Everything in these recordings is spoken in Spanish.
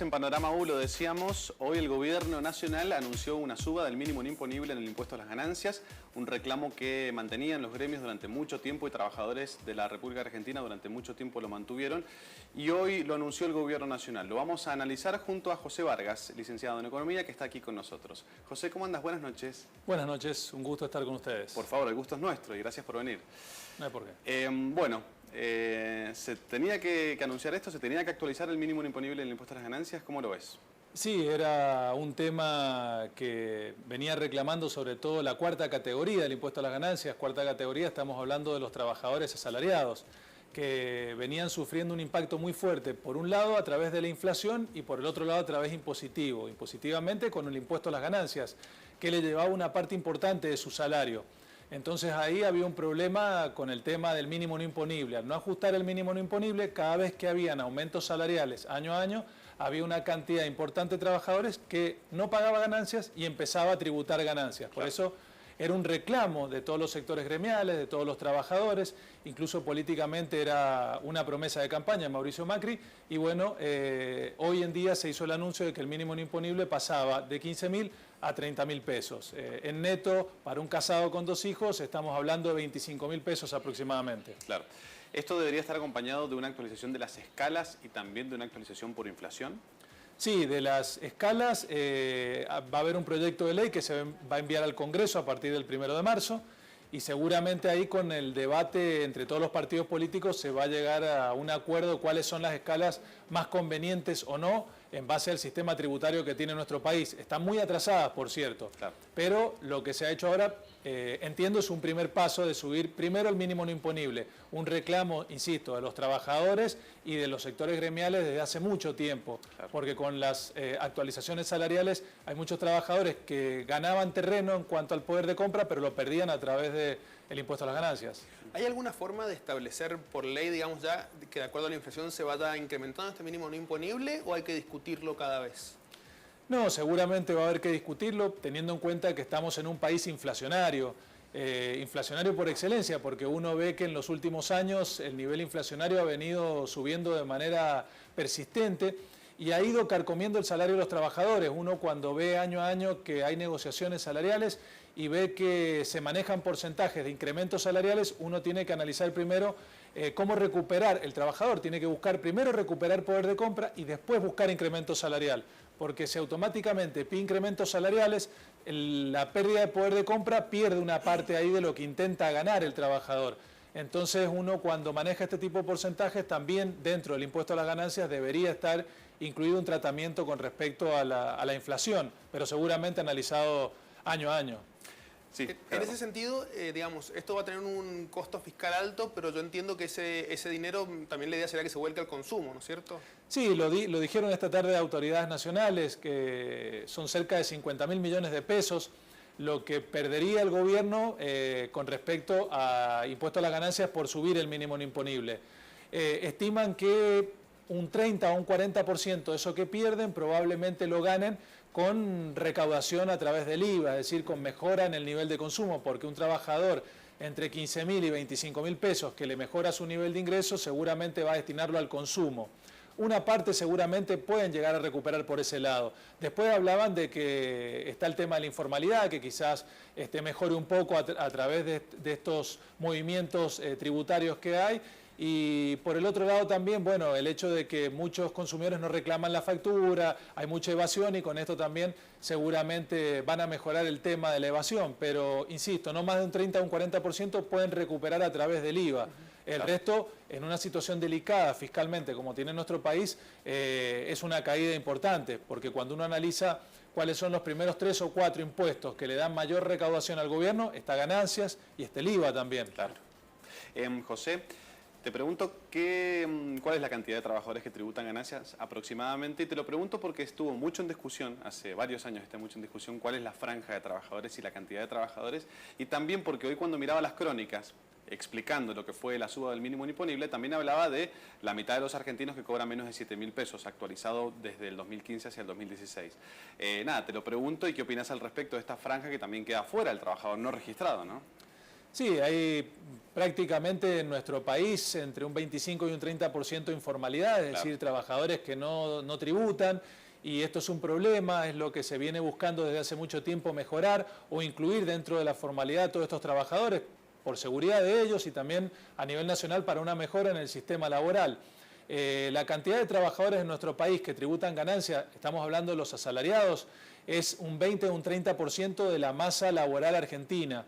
En Panorama U lo decíamos, hoy el Gobierno Nacional anunció una suba del mínimo no imponible en el impuesto a las ganancias, un reclamo que mantenían los gremios durante mucho tiempo y trabajadores de la República Argentina durante mucho tiempo lo mantuvieron y hoy lo anunció el Gobierno Nacional. Lo vamos a analizar junto a José Vargas, licenciado en Economía, que está aquí con nosotros. José, ¿cómo andas? Buenas noches. Buenas noches, un gusto estar con ustedes. Por favor, el gusto es nuestro y gracias por venir. No hay por qué. Se tenía que anunciar esto, se tenía que actualizar el mínimo no imponible en el impuesto a las ganancias. ¿Cómo lo ves? Sí, era un tema que venía reclamando sobre todo la cuarta categoría del impuesto a las ganancias. Cuarta categoría, estamos hablando de los trabajadores asalariados, que venían sufriendo un impacto muy fuerte, por un lado a través de la inflación y por el otro lado a través impositivamente con el impuesto a las ganancias, que le llevaba una parte importante de su salario. Entonces ahí había un problema con el tema del mínimo no imponible. Al no ajustar el mínimo no imponible, cada vez que habían aumentos salariales año a año, había una cantidad importante de trabajadores que no pagaba ganancias y empezaba a tributar ganancias. Por eso era un reclamo de todos los sectores gremiales, de todos los trabajadores, incluso políticamente era una promesa de campaña de Mauricio Macri, y bueno, hoy en día se hizo el anuncio de que el mínimo no imponible pasaba de 15.000 a 30.000 pesos. En neto, para un casado con 2 hijos, estamos hablando de 25.000 pesos aproximadamente. Claro. ¿Esto debería estar acompañado de una actualización de las escalas y también de una actualización por inflación? Sí, de las escalas va a haber un proyecto de ley que se va a enviar al Congreso a partir del 1 de marzo y seguramente ahí con el debate entre todos los partidos políticos se va a llegar a un acuerdo cuáles son las escalas más convenientes o no en base al sistema tributario que tiene nuestro país. Están muy atrasadas, por cierto, claro. Pero lo que se ha hecho ahora, entiendo, es un primer paso de subir primero el mínimo no imponible, un reclamo, insisto, de los trabajadores y de los sectores gremiales desde hace mucho tiempo, claro. Porque con las actualizaciones salariales hay muchos trabajadores que ganaban terreno en cuanto al poder de compra, pero lo perdían a través del impuesto a las ganancias. ¿Hay alguna forma de establecer por ley, digamos ya, que de acuerdo a la inflación se vaya incrementando este mínimo no imponible o hay que discutirlo cada vez? No, seguramente va a haber que discutirlo teniendo en cuenta que estamos en un país inflacionario. Inflacionario por excelencia, porque uno ve que en los últimos años el nivel inflacionario ha venido subiendo de manera persistente y ha ido carcomiendo el salario de los trabajadores. Uno cuando ve año a año que hay negociaciones salariales y ve que se manejan porcentajes de incrementos salariales, uno tiene que analizar primero cómo recuperar. El trabajador tiene que buscar primero recuperar poder de compra y después buscar incremento salarial, porque si automáticamente pide incrementos salariales, la pérdida de poder de compra pierde una parte ahí de lo que intenta ganar el trabajador. Entonces uno cuando maneja este tipo de porcentajes también dentro del impuesto a las ganancias debería estar incluido un tratamiento con respecto a la inflación, pero seguramente analizado año a año. Sí, en ese sentido, digamos, esto va a tener un costo fiscal alto, pero yo entiendo que ese dinero también la idea será que se vuelque al consumo, ¿no es cierto? Sí, lo dijeron esta tarde autoridades nacionales, que son cerca de 50.000 millones de pesos, lo que perdería el gobierno con respecto a impuesto a las ganancias por subir el mínimo no imponible. Estiman que un 30 o un 40% de eso que pierden probablemente lo ganen con recaudación a través del IVA, es decir, con mejora en el nivel de consumo, porque un trabajador entre 15.000 y 25.000 pesos que le mejora su nivel de ingreso seguramente va a destinarlo al consumo. Una parte seguramente pueden llegar a recuperar por ese lado. Después hablaban de que está el tema de la informalidad, que quizás mejore un poco a través de estos movimientos tributarios que hay. Y por el otro lado también, bueno, el hecho de que muchos consumidores no reclaman la factura, hay mucha evasión y con esto también seguramente van a mejorar el tema de la evasión. Pero, insisto, no más de un 30 o un 40% pueden recuperar a través del IVA. El resto, en una situación delicada fiscalmente como tiene nuestro país, es una caída importante, porque cuando uno analiza cuáles son los primeros 3 o 4 impuestos que le dan mayor recaudación al gobierno, está ganancias y está el IVA también. Claro. José, te pregunto cuál es la cantidad de trabajadores que tributan ganancias aproximadamente, y te lo pregunto porque estuvo mucho en discusión, hace varios años está mucho en discusión, cuál es la franja de trabajadores y la cantidad de trabajadores, y también porque hoy cuando miraba las crónicas, explicando lo que fue la suba del mínimo imponible, también hablaba de la mitad de los argentinos que cobran menos de 7.000 pesos, actualizado desde el 2015 hacia el 2016. Nada, te lo pregunto y qué opinas al respecto de esta franja que también queda fuera del trabajador no registrado, ¿no? Sí, hay prácticamente en nuestro país entre un 25 y un 30% de informalidad, es decir, trabajadores que no tributan, y esto es un problema, es lo que se viene buscando desde hace mucho tiempo mejorar o incluir dentro de la formalidad a todos estos trabajadores por seguridad de ellos y también a nivel nacional para una mejora en el sistema laboral. La cantidad de trabajadores en nuestro país que tributan ganancias, estamos hablando de los asalariados, es un 20 o un 30% de la masa laboral argentina.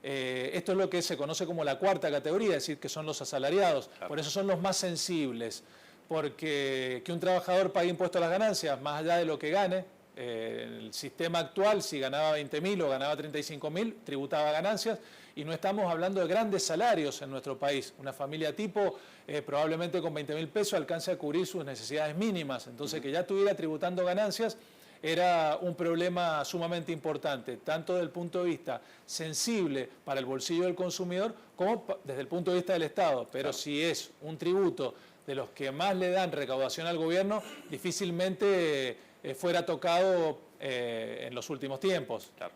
Esto es lo que se conoce como la cuarta categoría, es decir, que son los asalariados. Claro. Por eso son los más sensibles, porque que un trabajador pague impuesto a las ganancias, más allá de lo que gane, el sistema actual, si ganaba 20.000 o ganaba 35.000, tributaba ganancias, y no estamos hablando de grandes salarios en nuestro país. Una familia tipo, probablemente con 20.000 pesos, alcance a cubrir sus necesidades mínimas. Entonces, que ya estuviera tributando ganancias era un problema sumamente importante, tanto desde el punto de vista sensible para el bolsillo del consumidor, como desde el punto de vista del Estado. Pero si es un tributo de los que más le dan recaudación al gobierno, difícilmente fuera tocado en los últimos tiempos. Claro.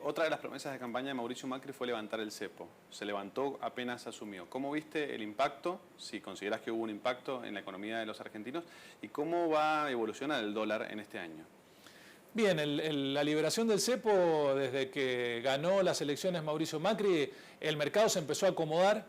Otra de las promesas de campaña de Mauricio Macri fue levantar el cepo. Se levantó apenas asumió. ¿Cómo viste el impacto, si consideras que hubo un impacto en la economía de los argentinos, y cómo va a evolucionar el dólar en este año? Bien, la liberación del cepo, desde que ganó las elecciones Mauricio Macri, el mercado se empezó a acomodar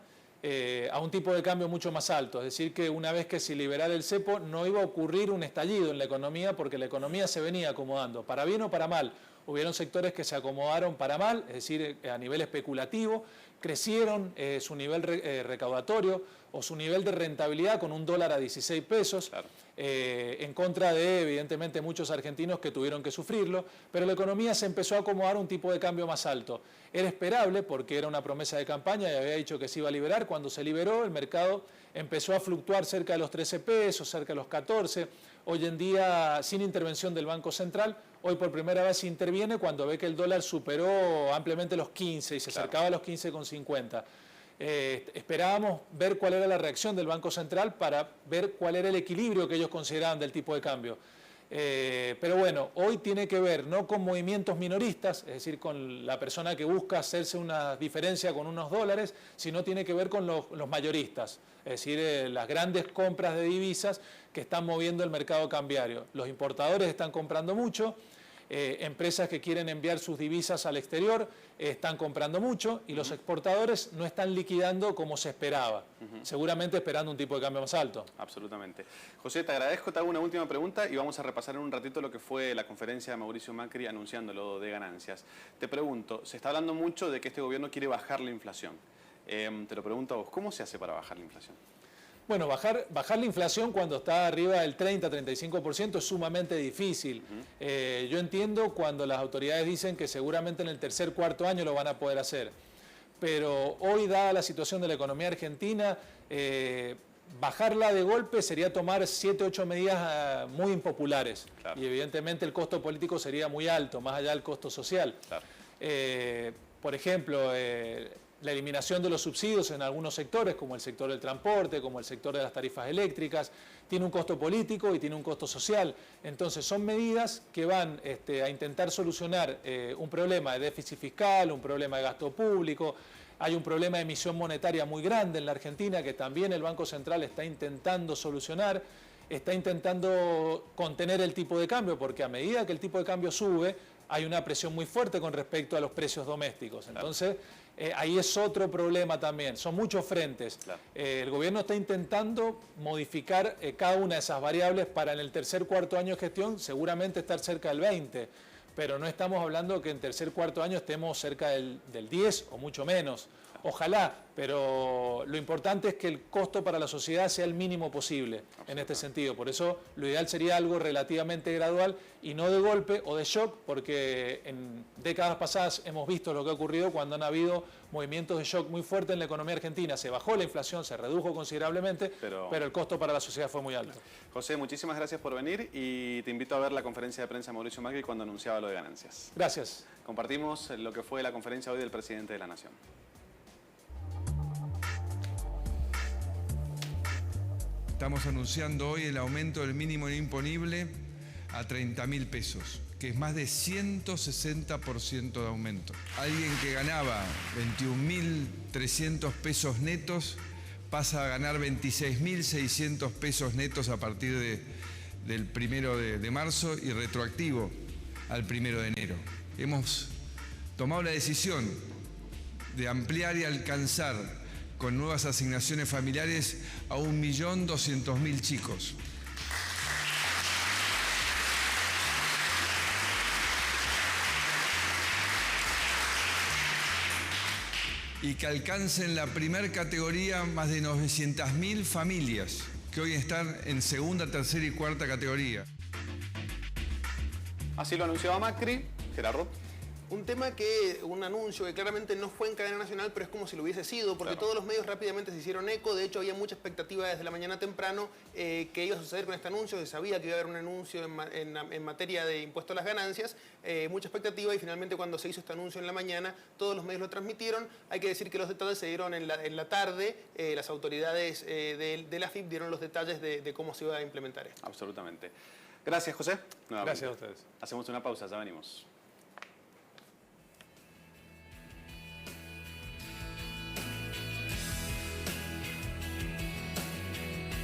a un tipo de cambio mucho más alto. Es decir, que una vez que se liberara el cepo no iba a ocurrir un estallido en la economía, porque la economía se venía acomodando, para bien o para mal. Hubieron sectores que se acomodaron para mal, es decir, a nivel especulativo, crecieron su nivel recaudatorio o su nivel de rentabilidad con un dólar a 16 pesos, claro. En contra de, evidentemente, muchos argentinos que tuvieron que sufrirlo, pero la economía se empezó a acomodar a un tipo de cambio más alto. Era esperable porque era una promesa de campaña y había dicho que se iba a liberar. Cuando se liberó, el mercado empezó a fluctuar cerca de los 13 pesos, cerca de los 14. Hoy en día, sin intervención del Banco Central, hoy por primera vez se interviene cuando ve que el dólar superó ampliamente los 15 y se acercaba a los 15,50. Esperábamos ver cuál era la reacción del Banco Central para ver cuál era el equilibrio que ellos consideraban del tipo de cambio. Pero bueno, hoy tiene que ver no con movimientos minoristas, es decir, con la persona que busca hacerse una diferencia con unos dólares, sino tiene que ver con los mayoristas, es decir, las grandes compras de divisas que están moviendo el mercado cambiario. Los importadores están comprando mucho. Empresas que quieren enviar sus divisas al exterior están comprando mucho y los exportadores no están liquidando como se esperaba, seguramente esperando un tipo de cambio más alto. Absolutamente. José, te agradezco, te hago una última pregunta y vamos a repasar en un ratito lo que fue la conferencia de Mauricio Macri anunciando lo de ganancias. Te pregunto, se está hablando mucho de que este gobierno quiere bajar la inflación. Te lo pregunto a vos, ¿cómo se hace para bajar la inflación? Bueno, bajar la inflación cuando está arriba del 30-35% es sumamente difícil. Yo entiendo cuando las autoridades dicen que seguramente en el tercer, cuarto año lo van a poder hacer. Pero hoy, dada la situación de la economía argentina, bajarla de golpe sería tomar 7 u 8 medidas muy impopulares. Claro. Y evidentemente el costo político sería muy alto, más allá del costo social. Claro. Por ejemplo, la eliminación de los subsidios en algunos sectores, como el sector del transporte, como el sector de las tarifas eléctricas, tiene un costo político y tiene un costo social. Entonces son medidas que van a intentar solucionar un problema de déficit fiscal, un problema de gasto público. Hay un problema de emisión monetaria muy grande en la Argentina que también el Banco Central está intentando solucionar. Está intentando contener el tipo de cambio, porque a medida que el tipo de cambio sube, hay una presión muy fuerte con respecto a los precios domésticos. Entonces, ahí es otro problema también. Son muchos frentes. Claro. El gobierno está intentando modificar cada una de esas variables para en el tercer, cuarto año de gestión seguramente estar cerca del 20%. Pero no estamos hablando que en tercer, cuarto año estemos cerca del 10% o mucho menos. Ojalá, pero lo importante es que el costo para la sociedad sea el mínimo posible en este sentido. Por eso lo ideal sería algo relativamente gradual y no de golpe o de shock, porque en décadas pasadas hemos visto lo que ha ocurrido cuando han habido movimientos de shock muy fuertes en la economía argentina. Se bajó la inflación, se redujo considerablemente, pero el costo para la sociedad fue muy alto. José, muchísimas gracias por venir y te invito a ver la conferencia de prensa de Mauricio Macri cuando anunciaba lo de ganancias. Gracias. Compartimos lo que fue la conferencia hoy del presidente de la Nación. Estamos anunciando hoy el aumento del mínimo imponible a 30.000 pesos, que es más de 160% de aumento. Alguien que ganaba 21.300 pesos netos pasa a ganar 26.600 pesos netos a partir del 1 de marzo y retroactivo al 1 de enero. Hemos tomado la decisión de ampliar y alcanzar con nuevas asignaciones familiares a 1.200.000 chicos. Y que alcancen la primera categoría más de 900.000 familias que hoy están en segunda, tercera y cuarta categoría. Así lo anunciaba Macri. Gerardo. Un anuncio que claramente no fue en cadena nacional, pero es como si lo hubiese sido, porque todos los medios rápidamente se hicieron eco. De hecho, había mucha expectativa desde la mañana temprano que iba a suceder con este anuncio. Se sabía que iba a haber un anuncio en materia de impuesto a las ganancias, mucha expectativa, y finalmente cuando se hizo este anuncio en la mañana, todos los medios lo transmitieron. Hay que decir que los detalles se dieron en la tarde. Las autoridades de la AFIP dieron los detalles de cómo se iba a implementar esto. Absolutamente. Gracias, José. Gracias a ustedes. Hacemos una pausa, ya venimos.